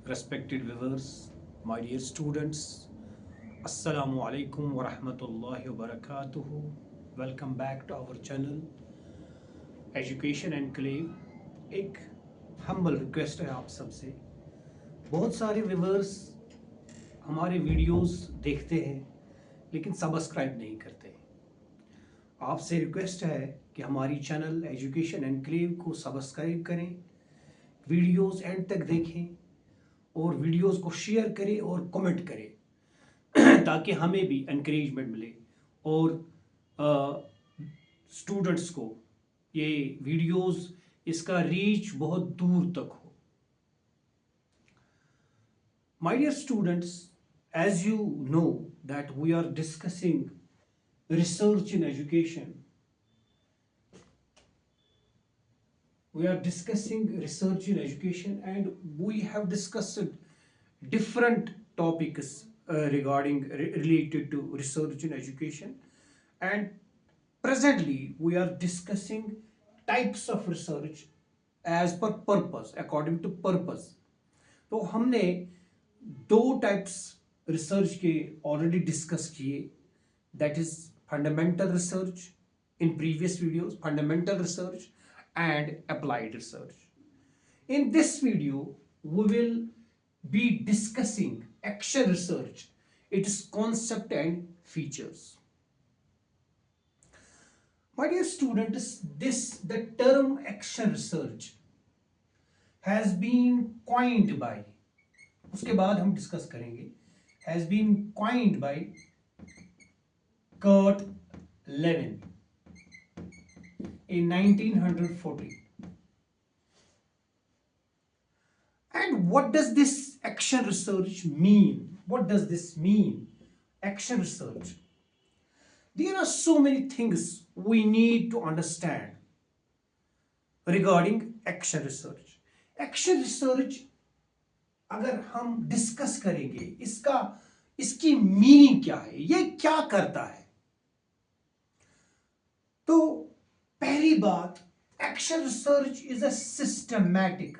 Respected viewers, my dear students, Assalamu alaikum wa rahmatullahi wa barakatuhu. Welcome back to our channel Education Enclave। एक humble request है आप सबसे। बहुत सारे viewers हमारे वीडियोस देखते हैं लेकिन सब्सक्राइब नहीं करते। आपसे रिक्वेस्ट है कि हमारी चैनल एजुकेशन एनक्लेव को सब्सक्राइब करें, वीडियोस एंड तक देखें और वीडियोस को शेयर करें और कमेंट करें ताकि हमें भी एनकरेजमेंट मिले और स्टूडेंट्स को ये वीडियोस इसका रीच बहुत दूर तक हो। My dear students, as you know that we are discussing research in education. We are discussing research in education and we have discussed different topics related to research in education, and presently we are discussing types of research as per purpose, according to purpose. तो हमने दो types research के already discuss किए, that is fundamental research in previous videos, fundamental research and applied research. In this video, we will be discussing action research, its concept and features. My dear students, the term action research has been coined by, उसके बाद हम discuss करेंगे, has been coined by Kurt Lewin in 1940. And what does this action research mean? What does this mean? Action research. There are so many things we need to understand regarding action research. Action research अगर हम discuss करेंगे इसकी meaning क्या है, ये क्या करता है, तो पहली बात, action research is a systematic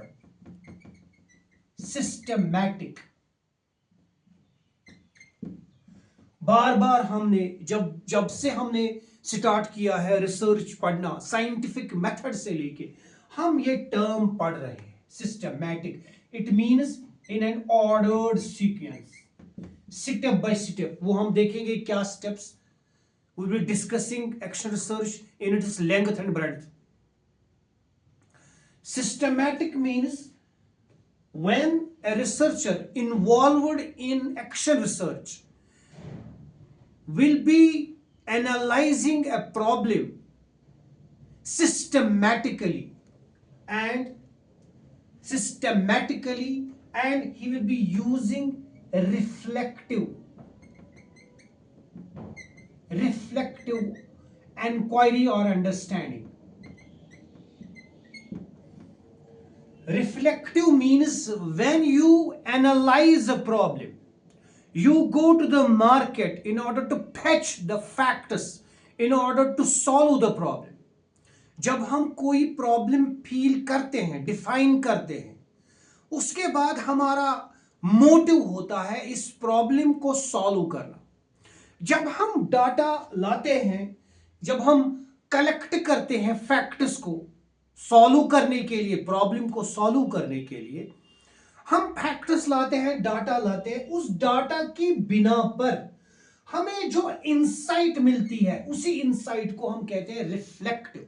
बार बार हमने जब से हमने स्टार्ट किया है रिसर्च पढ़ना, साइंटिफिक मेथड से लेके हम ये टर्म पढ़ रहे हैं, systematic. It means in an ordered sequence, step by step. वो हम देखेंगे क्या steps. We will be discussing action research in its length and breadth. Systematic means when a researcher involved in action research will be analyzing a problem systematically and he will be using a reflective inquiry or understanding. Reflective means when you analyze a problem, you go to the market in order to fetch the factors in order to solve the problem. जब हम कोई problem feel करते हैं, define करते हैं, उसके बाद हमारा मोटिव होता है इस प्रॉब्लम को सॉल्व करना। जब हम डाटा लाते हैं, जब हम कलेक्ट करते हैं फैक्ट्स को सॉल्व करने के लिए, प्रॉब्लम को सॉल्व करने के लिए हम फैक्ट्स लाते हैं, डाटा लाते हैं, उस डाटा की बिना पर हमें जो इंसाइट मिलती है उसी इंसाइट को हम कहते हैं reflective.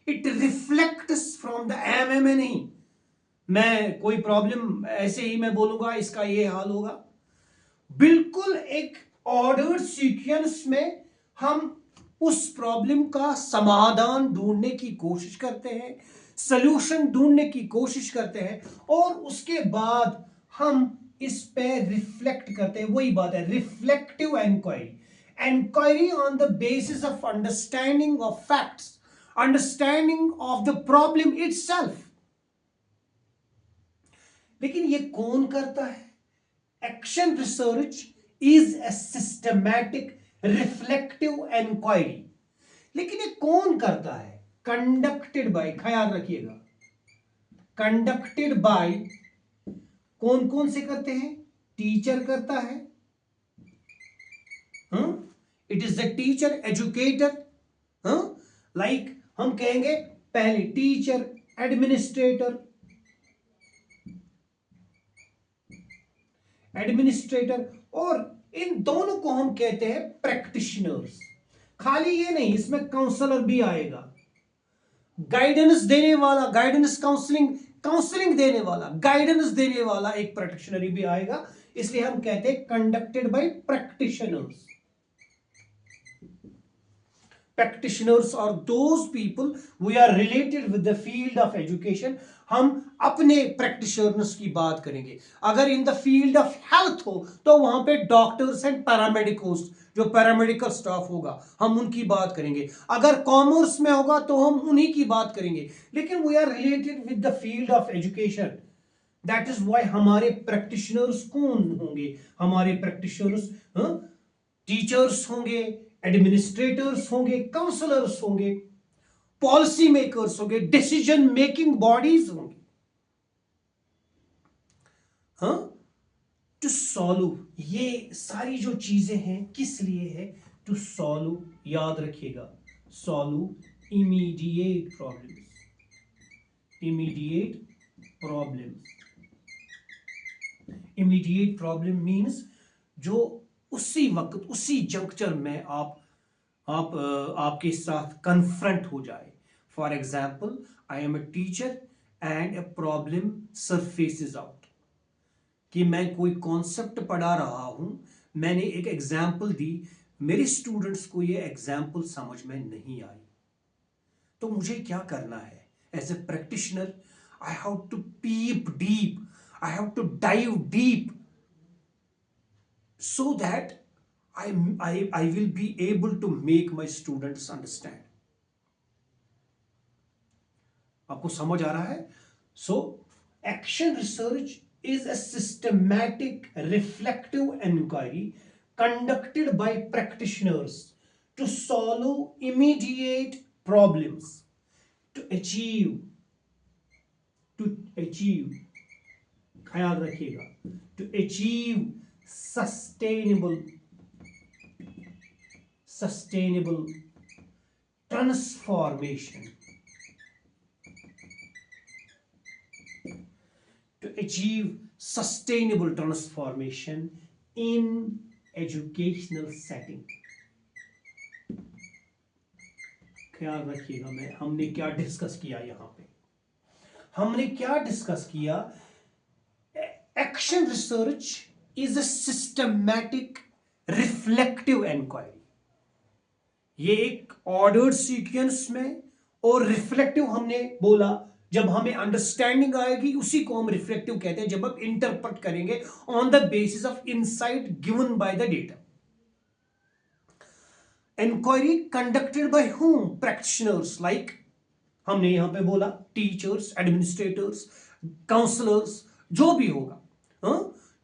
It reflects from the MMA. नहीं मैं कोई प्रॉब्लम ऐसे ही मैं बोलूंगा इसका ये हाल होगा, बिल्कुल एक ऑर्डर्ड सीक्वेंस में हम उस प्रॉब्लम का समाधान ढूंढने की कोशिश करते हैं, सॉल्यूशन ढूंढने की कोशिश करते हैं और उसके बाद हम इस पे रिफ्लेक्ट करते हैं। वही बात है reflective inquiry on the basis of understanding of facts, understanding of the problem itself. लेकिन ये कौन करता है? Action research is a systematic reflective inquiry. लेकिन ये कौन करता है? कंडक्टेड बाय, ख्याल रखिएगा, कंडक्टेड बाय कौन कौन से करते हैं? टीचर करता है, it is the teacher, educator, like हम कहेंगे पहले टीचर, एडमिनिस्ट्रेटर, और इन दोनों को हम कहते हैं प्रैक्टिशनर्स। खाली ये नहीं, इसमें काउंसलर भी आएगा, गाइडेंस देने वाला, गाइडेंस काउंसलिंग देने वाला, गाइडेंस देने वाला एक प्रैक्टिशनर भी आएगा। इसलिए हम कहते हैं conducted by practitioners. Practitioners are those people we are related with the field of education। हम अपने प्रैक्टिशनर्स की बात करेंगे। अगर in the field of health हो तो वहां पे डॉक्टर्स एंड पैरामेडिकल्स, जो पैरामेडिकल स्टाफ होगा, हम उनकी बात करेंगे। अगर कॉमर्स में होगा तो हम उन्हीं की बात करेंगे। लेकिन we are related with the field of education, that is why हमारे प्रैक्टिशनर्स कौन होंगे? हमारे प्रैक्टिशनर्स टीचर्स होंगे, एडमिनिस्ट्रेटर्स होंगे, काउंसलर्स होंगे, पॉलिसी मेकर्स होंगे, डिसीजन मेकिंग बॉडीज होंगी। टू सॉल्व, ये सारी जो चीजें हैं किस लिए है? टू सॉल्व, याद रखिएगा, solve immediate problems, immediate problems. Immediate problem means जो उसी वक्त, उसी जंक्चर में आपके साथ कन्फ्रंट हो जाए। For example, I am a teacher and a problem surfaces out, कि मैं कोई कॉन्सेप्ट पढ़ा रहा हूं, मैंने एक एग्जाम्पल दी, मेरे स्टूडेंट्स को ये एग्जाम्पल समझ में नहीं आई, तो मुझे क्या करना है? As a practitioner I have to peep deep, I have to dive deep, so that I will be able to make my students understand। आपको समझ आ रहा है? So action research is a systematic reflective inquiry conducted by practitioners to solve immediate problems, to achieve, ख्याल रखिएगा, to achieve sustainable transformation, to achieve sustainable transformation in educational setting। ख्याल रखिएगा, हमने क्या डिस्कस किया यहां पे? हमने क्या डिस्कस किया? Action research is a systematic reflective inquiry। ये एक ऑर्डर्ड सीक्वेंस में, और रिफ्लेक्टिव हमने बोला जब हमें अंडरस्टैंडिंग आएगी, उसी को हम रिफ्लेक्टिव कहते हैं, जब हम इंटरप्रेट करेंगे on the basis of insight given by the data. Inquiry conducted by whom? Practitioners, like हमने यहां पे बोला टीचर्स, एडमिनिस्ट्रेटर्स, काउंसलर्स, जो भी होगा,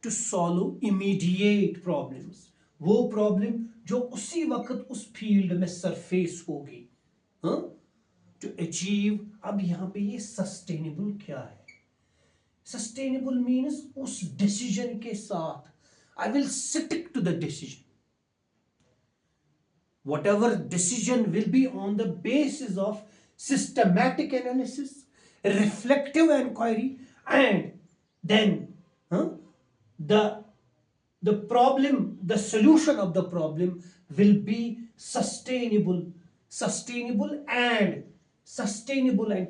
टू सॉल्व इमीडिएट प्रॉब्लम्स, वो प्रॉब्लम जो उसी वक्त उस फील्ड में सरफेस होगी, टू अचीव। अब यहां पे ये सस्टेनेबल क्या है? सस्टेनेबल मीन्स उस डिसीजन के साथ, I will stick to the decision, whatever decision will be on the basis of systematic analysis, reflective inquiry, and then the problem, the solution of the problem will be sustainable and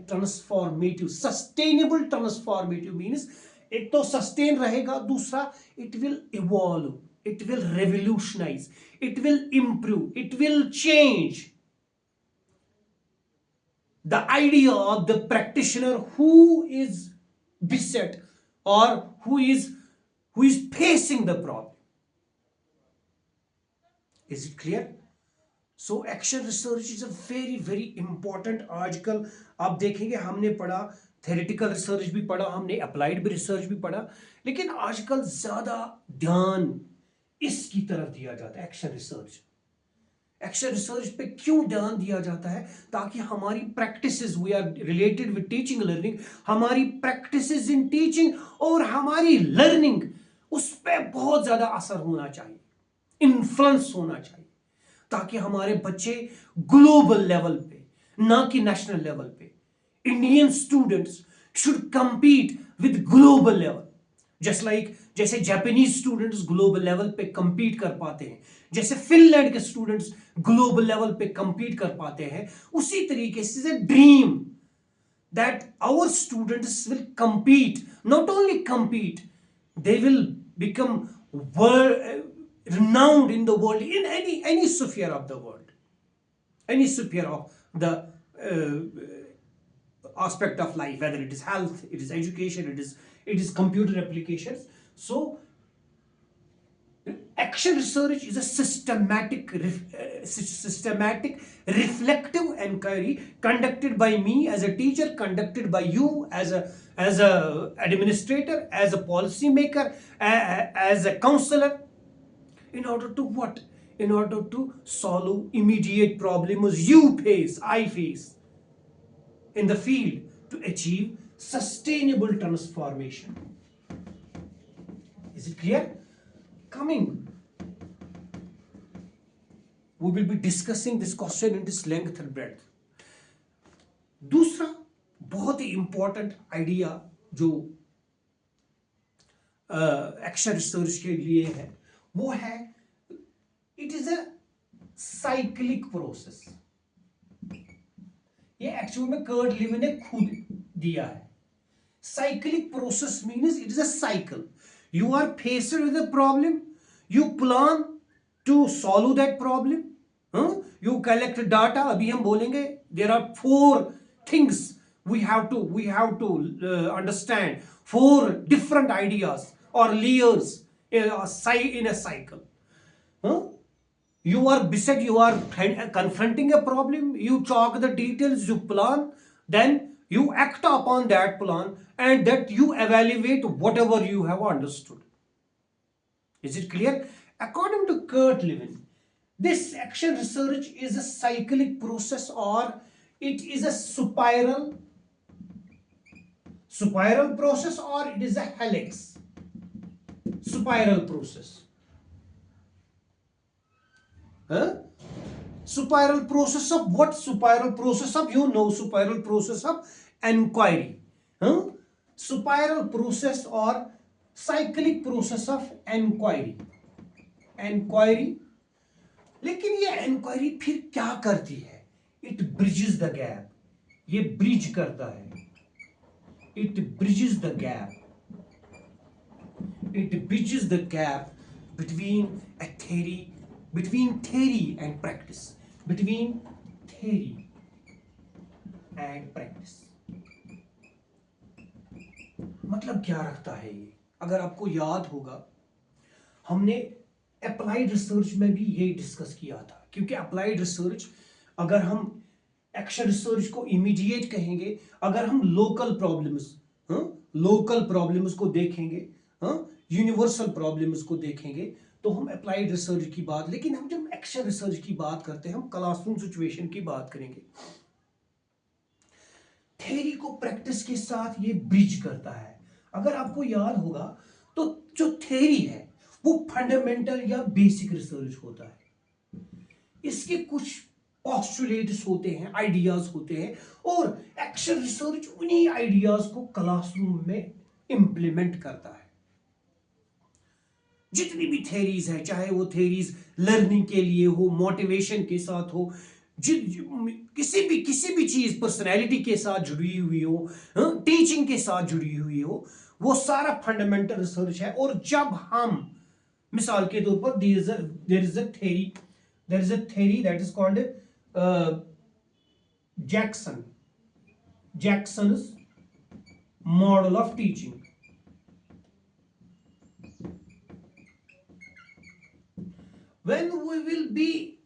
transformative। sustainable transformative means एक तो sustain रहेगा, दूसरा it will evolve, it will revolutionize, it will improve, it will change the idea of the practitioner who is beset or who is facing the problem। Is it clear? So action research is a very very important। आजकल आप देखेंगे, हमने पढ़ा theoretical research भी पढ़ा, हमने applied भी research भी पढ़ा, लेकिन आजकल ज्यादा ध्यान इसकी तरफ दिया जाता है, एक्शन रिसर्च। एक्शन रिसर्च पे क्यों ध्यान दिया जाता है? ताकि हमारी practices, we are related with teaching learning, हमारी प्रैक्टिसेस इन टीचिंग और हमारी लर्निंग, उस पर बहुत ज्यादा असर होना चाहिए, इन्फ्लुएंस होना चाहिए, ताकि हमारे बच्चे ग्लोबल लेवल पे, ना कि नेशनल लेवल पे, Indian students should compete with global level. जैसे जापानीज स्टूडेंट्स ग्लोबल लेवल पे compete कर पाते हैं, जैसे फिनलैंड के स्टूडेंट्स ग्लोबल लेवल पे compete कर पाते हैं, उसी तरीके से dream that our students will compete, not only compete, they will become renowned in the world, in any sphere of the world, any sphere of the aspect of life, whether it is health, it is education, it is computer applications. So action research is a systematic reflective inquiry conducted by me as a teacher, conducted by you as a administrator, as a policy maker, as a counselor, in order to what? In order to solve immediate problems you face, I face in the field, to achieve sustainable transformation. Is it clear? Coming, we will be discussing this question in this length and breadth. दूसरा बहुत ही important idea जो action research के लिए है, वो है it is a cyclic process. ये actual में कर्ट लिवन ने खुद दिया है। Cyclic process means it is a cycle. You are faced with a problem, you plan to solve that problem, you collect data. अभी हम बोलेंगे there are 4 things we have to understand, 4 different ideas or layers in a cycle. You are beside, you are confronting a problem, you chalk the details, you plan, then you act upon that plan, and that you evaluate whatever you have understood. Is it clear? According to Kurt Lewin, this action research is a cyclic process, or it is a spiral process, or it is a helix spiral process. Spiral process of what? Spiral process of, spiral process of inquiry. Spiral process or cyclic process of inquiry. लेकिन ये inquiry फिर क्या करती है? It bridges the gap. ये bridge करता है, it bridges the gap between a theory, between theory and practice, मतलब क्या रखता है ये? अगर आपको याद होगा, हमने अप्लाइड रिसर्च में भी ये डिस्कस किया था, क्योंकि अप्लाइड रिसर्च, अगर हम एक्शन रिसर्च को इमीडिएट कहेंगे, अगर हम लोकल प्रॉब्लम्स को देखेंगे, यूनिवर्सल प्रॉब्लम्स को देखेंगे, तो हम अप्लाइड रिसर्च की बात, लेकिन हम जब एक्शन रिसर्च की बात करते हैं, हम क्लासरूम सिचुएशन की बात करेंगे। थ्योरी को प्रैक्टिस के साथ ये ब्रिज करता है। अगर आपको याद होगा, तो जो थ्योरी है वो फंडामेंटल या बेसिक रिसर्च होता है। इसके कुछ पोस्टुलेट्स होते हैं, आइडियाज होते हैं, और एक्शन रिसर्च उन्हीं आइडियाज को क्लासरूम में इंप्लीमेंट करता है। जितनी भी थ्योरीज है, चाहे वो थ्योरीज लर्निंग के लिए हो, मोटिवेशन के साथ हो, किसी भी चीज पर्सनैलिटी के साथ जुड़ी हुई हो, टीचिंग के साथ जुड़ी हुई हो, वो सारा फंडामेंटल रिसर्च है। और जब हम मिसाल के तौर पर there is a theory that is called Jackson's model of teaching. When we will be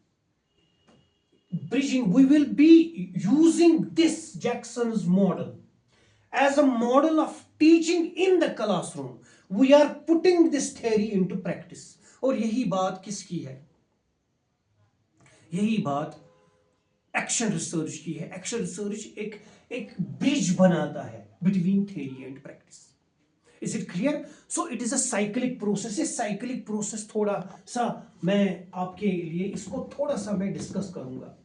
bridging, we will be using this Jackson's model as a model of teaching in the classroom. We are putting this theory into practice. और यही बात किसकी है? यही बात action research की है। Action research एक ब्रिज बनाता है between theory and practice. Is it clear? So it is a cyclic process. ये साइक्लिक प्रोसेस थोड़ा सा मैं आपके लिए इसको थोड़ा सा मैं डिस्कस करूंगा।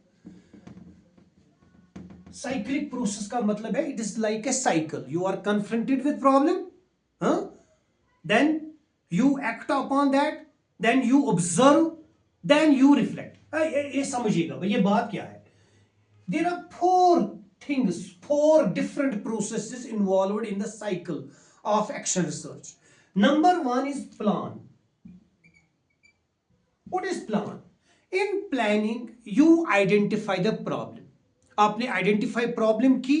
साइक्लिक प्रोसेस का मतलब है it is like a cycle. You are confronted with problem, then you act upon that, then you observe, then you reflect. ये समझिएगा भाई, ये बात क्या है। There are four things, four different processes involved in the cycle of action research. Number one is plan. What is plan? In planning, you identify the problem. आपने identify problem की,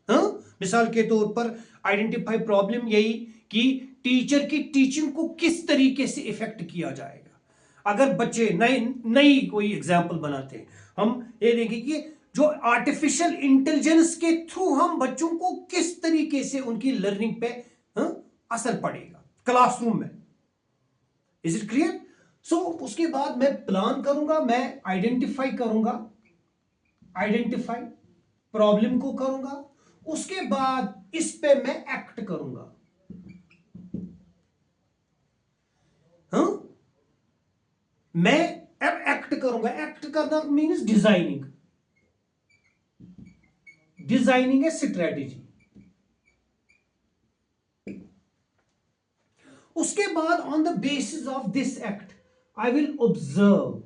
हाँ? मिसाल के तौर पर आइडेंटिफाई प्रॉब्लम यही कि teacher की टीचिंग को किस तरीके से इफेक्ट किया जाएगा। अगर बच्चे नई कोई एग्जाम्पल बनाते हैं, हम ये देखें कि जो आर्टिफिशियल इंटेलिजेंस के थ्रू हम बच्चों को किस तरीके से उनकी लर्निंग पे असर पड़ेगा क्लासरूम में। Is it clear? सो उसके बाद मैं प्लान करूंगा, मैं आइडेंटिफाई करूंगा, आइडेंटिफाई प्रॉब्लम को करूंगा, उसके बाद इस पे मैं एक्ट करूंगा। मैं अब एक्ट करूंगा। एक्ट करना means designing, designing a strategy. उसके बाद on the basis of this act I will observe.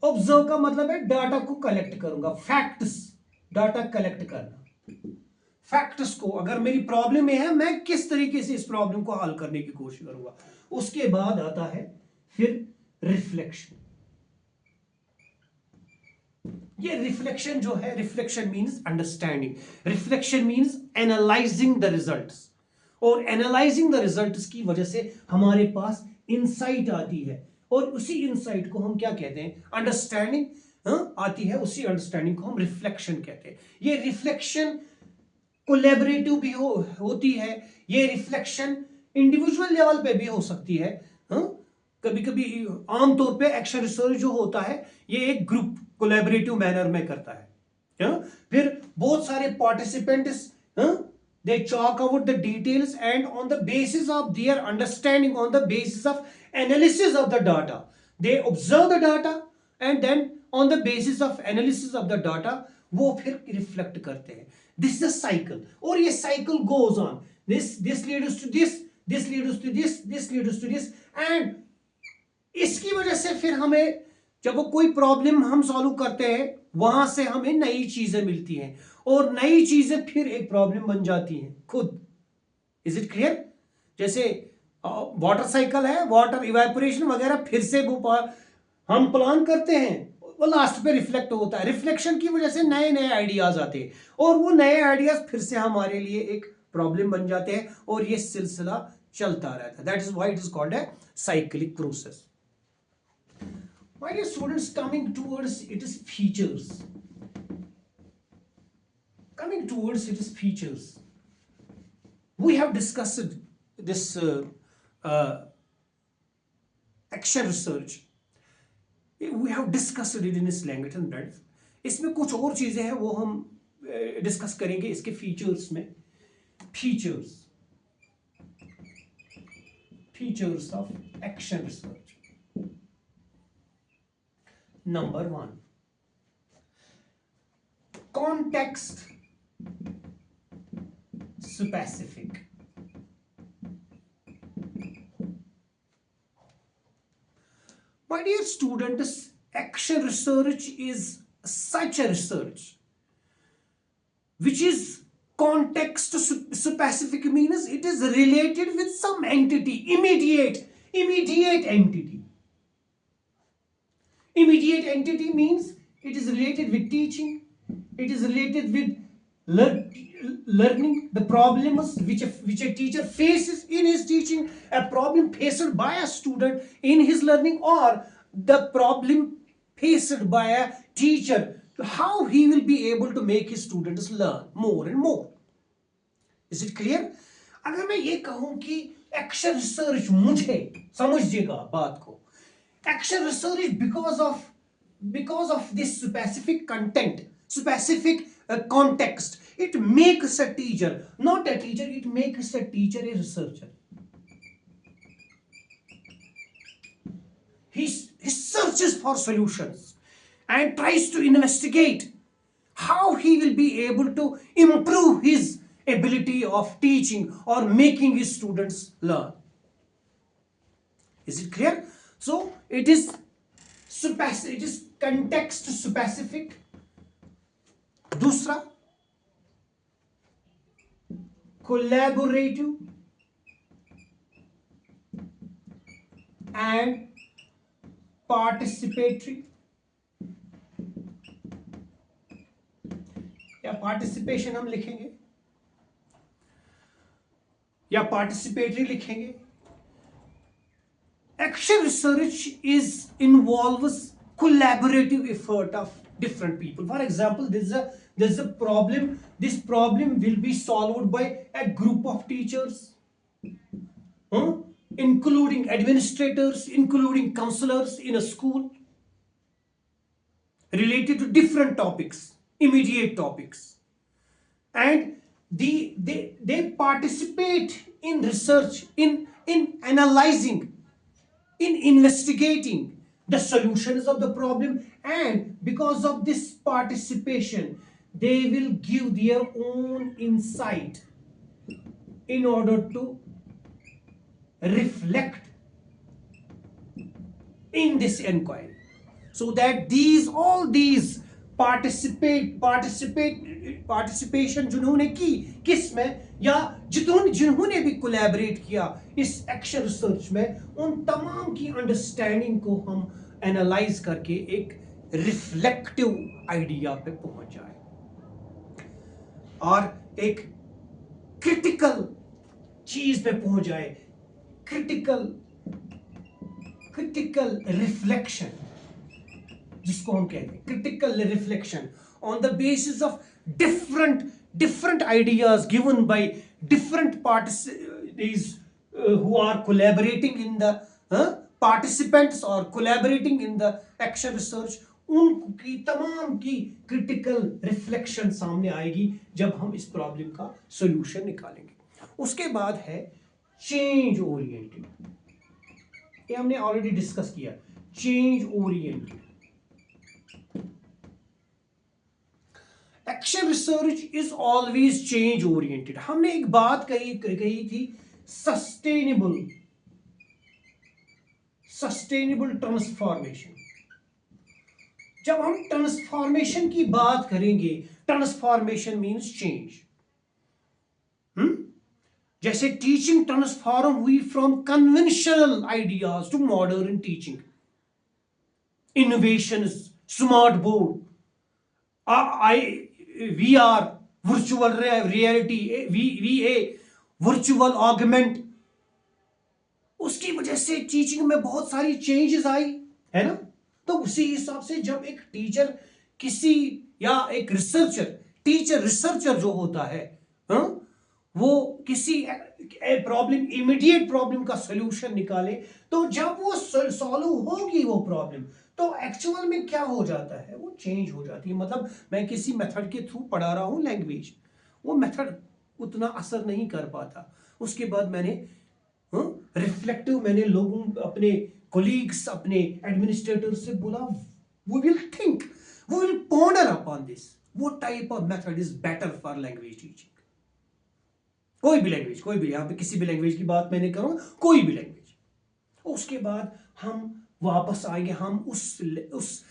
Observe का मतलब है डाटा को कलेक्ट करूंगा, फैक्ट्स, डाटा कलेक्ट करना। फैक्ट्स को, अगर मेरी प्रॉब्लम है मैं किस तरीके से इस प्रॉब्लम को हल करने की कोशिश करूंगा। उसके बाद आता है फिर रिफ्लेक्शन। ये रिफ्लेक्शन जो है, reflection means understanding, reflection means analysing the results, और एनालाइजिंग द रिजल्ट्स की वजह से हमारे पास इंसाइट आती है, और उसी इंसाइट को हम क्या कहते हैं, अंडरस्टैंडिंग आती है। उसी अंडरस्टैंडिंग को हम रिफ्लेक्शन कहते हैं। ये रिफ्लेक्शन कोलैबोरेटिव भी होती है, ये रिफ्लेक्शन इंडिविजुअल लेवल पे भी हो सकती है। कभी कभी आमतौर पे एक्शन रिसर्च जो होता है ये एक ग्रुप कोलैबोरेटिव मैनर में करता है। फिर बहुत सारे participants they chalk out the details, and on the basis of their understanding, on the basis of analysis of the data, they observe the data, and then on the basis of analysis of the data वो फिर reflect करते हैं। This is a cycle, और ये cycle goes on, this leads to this, this leads to this, this leads to this, and इसकी वजह से फिर हमें जब वो कोई प्रॉब्लम हम सॉल्व करते हैं वहां से हमें नई चीजें मिलती हैं, और नई चीजें फिर एक प्रॉब्लम बन जाती हैं खुद। Is it clear? जैसे वाटर साइकिल है, वाटर इवेपोरेशन वगैरह, फिर से वो हम प्लान करते हैं, वो लास्ट पे रिफ्लेक्ट होता है। रिफ्लेक्शन की वजह से नए नए आइडियाज आते हैं, और वो नए आइडियाज फिर से हमारे लिए एक प्रॉब्लम बन जाते हैं, और ये सिलसिला चलता रहता है। That is why it is called a cyclic process. My dear students, coming towards its features. Coming towards its features, we have discussed this action research. We have discussed it in its length and breadth. इसमें कुछ और चीजें हैं वो हम discuss करेंगे इसके features में। Features of action research. Number one, context specific. My dear students, action research is such a research which is context specific, means it is related with some entity, immediate entity. Immediate entity means it is related with teaching, it is related with learning, the problems which a teacher faces in his teaching, a problem faced by a student in his learning, or the problem faced by a teacher, how he will be able to make his students learn more and more. Is it clear? अगर मैं ये कहूं कि action research, मुझे समझिएगा बात को, Action research, because of this specific content, specific context, it makes a teacher not a teacher, it makes a teacher a researcher. He searches for solutions and tries to investigate how he will be able to improve his ability of teaching or making his students learn. Is it clear? So it is context specific. दूसरा, collaborative and participatory, या participation हम लिखेंगे या participatory लिखेंगे. Action research involves collaborative effort of different people. For example, there's a problem. This problem will be solved by a group of teachers, including administrators, including counselors in a school, related to different topics, immediate topics, and they participate in research, in analyzing, in investigating the solutions of the problem, and because of this participation they will give their own insight in order to reflect in this inquiry, so that all these participation जिन्होंने की किस में, या जिन्होंने भी collaborate किया इस action research में, उन तमाम की अंडरस्टैंडिंग को हम एनालाइज करके एक रिफ्लेक्टिव आइडिया पे पहुंच जाए और एक क्रिटिकल चीज पे पहुंच जाए. क्रिटिकल रिफ्लेक्शन जिसको हम कहते हैं critical reflection on the basis of different ideas given by different parties who are collaborating in the participants or collaborating in the action research. उनकी तमाम की क्रिटिकल रिफ्लेक्शन सामने आएगी जब हम इस प्रॉब्लम का सॉल्यूशन निकालेंगे. उसके बाद है चेंज ओरिएंटेड. ये हमने ऑलरेडी डिस्कस किया. Change oriented. Action research is always change oriented. हमने एक बात कही थी, सस्टेनेबल ट्रांसफॉर्मेशन. जब हम ट्रांसफॉर्मेशन की बात करेंगे, ट्रांसफॉर्मेशन मींस चेंज. जैसे टीचिंग ट्रांसफॉर्म हुई from conventional ideas to modern teaching, innovation, smart board, VR, virtual reality, VA, virtual augment, उसकी वजह से टीचिंग में बहुत सारी चेंजेस आई है ना. तो उसी हिसाब से जब एक टीचर किसी या एक रिसर्चर जो होता है, वो किसी प्रॉब्लम, इमीडिएट प्रॉब्लम का सॉल्यूशन निकाले, तो जब वो सॉल्व होगी वो प्रॉब्लम, तो एक्चुअल में क्या हो जाता है, वो चेंज हो जाती है. मतलब मैं किसी मेथड के थ्रू पढ़ा रहा हूं लैंग्वेज, वो मेथड उतना असर नहीं कर पाता. उसके बाद मैंने रिफ्लेक्टिव, मैंने लोगों, अपने कोलीग्स, अपने एडमिनिस्ट्रेटर्स से बोला, we will think, we will ponder upon this, what type of method is better for language teaching. कोई भी लैंग्वेज, कोई भी, यहां पे किसी भी लैंग्वेज की बात मैं नहीं करूंगा, कोई भी लैंग्वेज. उसके बाद हम वापस आएंगे, हम उस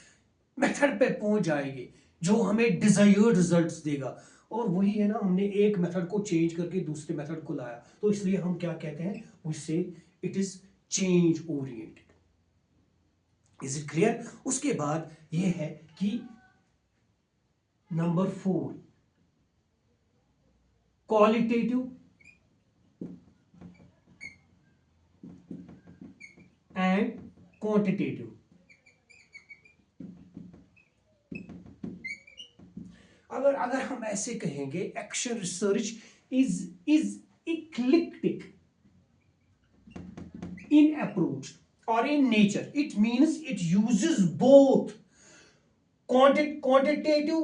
मेथड पे पहुंच जाएंगे जो हमें डिजायर्ड रिजल्ट्स देगा. और वही है ना, हमने एक मेथड को चेंज करके दूसरे मेथड को लाया, तो इसलिए हम क्या कहते हैं, वी से it is change oriented. Is it clear? उसके बाद ये है कि नंबर 4, क्वालिटेटिव एंड क्वांटिटेटिव. अगर हम ऐसे कहेंगे, action research is ecliptic in approach or in nature. It means it uses both quantitative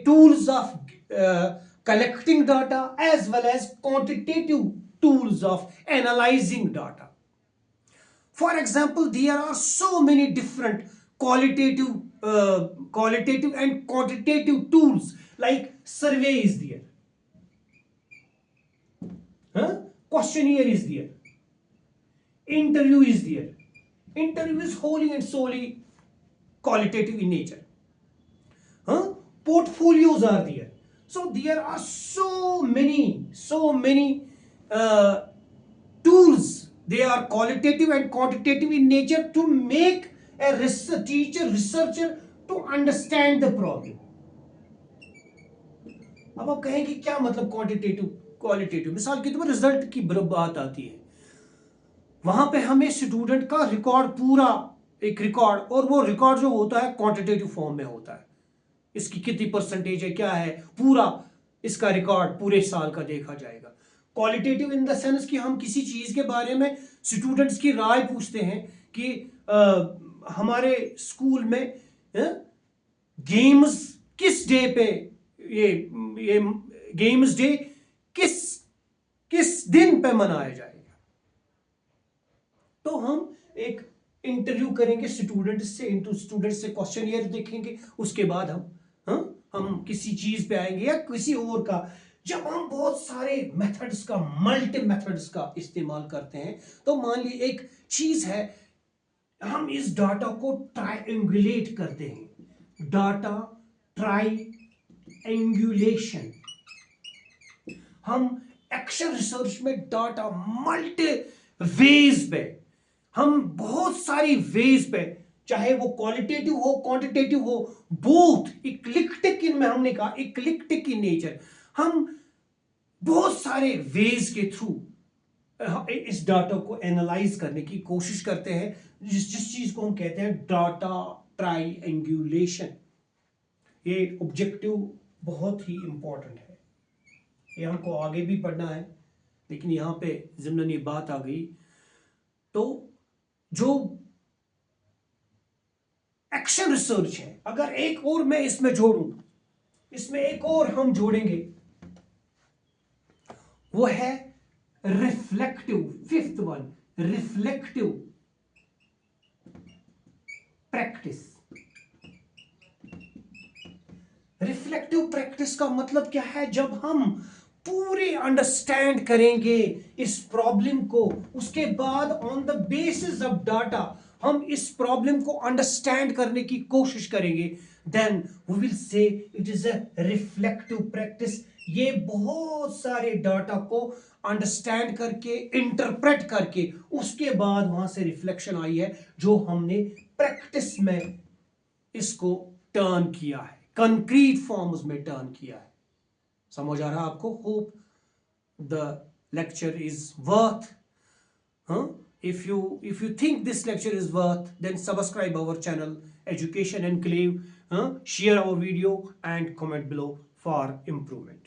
tools of collecting data as well as quantitative tools of analyzing data. For example, there are so many different qualitative and quantitative tools, like survey is there, questionnaire is there, interview is there. Interview is wholly and solely qualitative in nature. Portfolios are there. So there are so many tools. They are qualitative and quantitative in nature to make a researcher to understand the problem. अब आप कहेंगे क्या मतलब quantitative qualitative? मिसाल के तौर पर result की बात आती है, वहां पे हमें स्टूडेंट का रिकॉर्ड पूरा एक रिकॉर्ड, और वो रिकॉर्ड जो होता है क्वांटिटेटिव फॉर्म में होता है, इसकी कितनी परसेंटेज है, क्या है, पूरा इसका रिकॉर्ड पूरे साल का देखा जाएगा। क्वालिटेटिव इन द सेंस कि हम किसी चीज के बारे में स्टूडेंट्स की राय पूछते हैं कि हमारे स्कूल में गेम्स किस डे पे, ये गेम्स डे किस दिन पे मनाया जाएगा। तो हम एक इंटरव्यू करेंगे स्टूडेंट से क्वेश्चनियर देखेंगे, उसके बाद हम किसी चीज पे आएंगे या किसी और का। जब हम बहुत सारे मेथड्स का, मल्टी मेथड्स का इस्तेमाल करते हैं, तो मान ली एक चीज है, हम इस डाटा को ट्रायंगुलेट करते हैं, डाटा ट्रायंगुलेशन। हम एक्शन रिसर्च में डाटा मल्टी वेज पे, हम बहुत सारी वेज पे, चाहे वो क्वालिटेटिव हो क्वांटिटेटिव हो, बोथ इक्लिप्टिक इनमें, हमने कहा इक्लिप्टिक इन नेचर, हम बहुत सारे वेज के थ्रू इस डाटा को एनालाइज करने की कोशिश करते हैं, जिस चीज को हम कहते हैं डाटा ट्रायंगुलेशन। ये ऑब्जेक्टिव बहुत ही इंपॉर्टेंट है, ये हमको आगे भी पढ़ना है, लेकिन यहां पे ज़िम्नन ये बात आ गई। तो जो एक्शन रिसर्च है, अगर एक और मैं इसमें जोड़ूं, इसमें एक और हम जोड़ेंगे, वो है reflective, fifth one, reflective practice. Reflective practice का मतलब क्या है? जब हम पूरे अंडरस्टैंड करेंगे इस प्रॉब्लम को, उसके बाद on the basis of data हम इस प्रॉब्लम को अंडरस्टैंड करने की कोशिश करेंगे, then we will say it is a reflective practice. ये बहुत सारे डाटा को अंडरस्टैंड करके, इंटरप्रेट करके, उसके बाद वहां से रिफ्लेक्शन आई है, जो हमने प्रैक्टिस में इसको टर्न किया है, कंक्रीट फॉर्म्स में टर्न किया है। समझ आ रहा आपको? Hope the lecture is worth. If you think this lecture is worth, then subscribe our channel Education Enclave, share our video and comment below for improvement.